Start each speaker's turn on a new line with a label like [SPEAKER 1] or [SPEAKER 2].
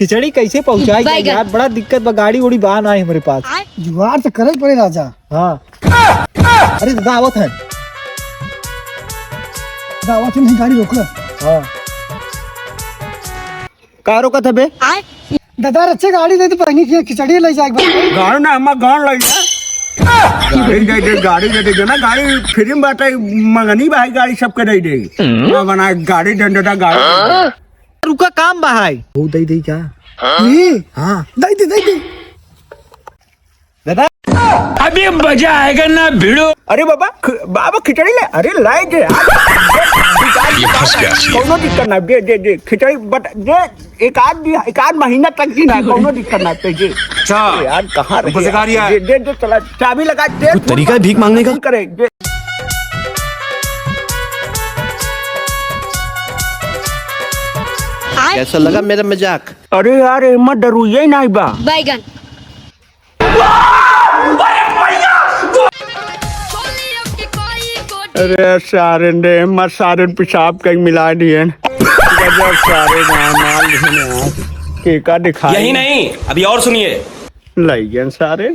[SPEAKER 1] खिचड़ी कैसे पहुँचाई जाए यार, बड़ा दिक्कत बा, गाड़ी उड़ी बा ना है हमारे पास।
[SPEAKER 2] जुगाड़ तो करे पड़े राजा।
[SPEAKER 1] हाँ अरे दादा आवत है।
[SPEAKER 2] दावा से नहीं गाड़ी रोक।
[SPEAKER 1] हाँ का रोका था बे?
[SPEAKER 2] दादा अच्छे गाड़ी दे तो पानी की खिचड़ी ले जाए
[SPEAKER 3] गाड़ी ना हम गाँव लग गाड़ी दे दे ना, गाड़ी फ्री में बाटे मंगनी भाई, गाड़ी सबके दे दे ना बना गाड़ी डंडा गाड़ी
[SPEAKER 1] रुका काम बा है वो दे दे क्या? हाँ
[SPEAKER 2] दे दे
[SPEAKER 1] दादा
[SPEAKER 3] अभी मजा आएगा ना भिड़ो। अरे बाबा खिचड़ी ले, अरे लाए दे कोनो दिक्कत ना, दे दे दे खिचड़ी बट दे, एक आध महीना तक जी ना, कोनो दिक्कत ना पे जी। अच्छा यार कहाँ रहे? दे दे चला, चाबी लगा दे।
[SPEAKER 1] तरीका है भीख मांगने का?
[SPEAKER 3] करे दे।
[SPEAKER 4] कैसा लगा मेरा मजाक?
[SPEAKER 3] अरे यार मत डरू, ये नहीं बा
[SPEAKER 5] बैगन।
[SPEAKER 3] अरे सारे ने मत सारे पेशाब कहीं मिला दिए सारे माल के का दिखा
[SPEAKER 6] यही नहीं, अभी और सुनिए।
[SPEAKER 3] लई गए सारे।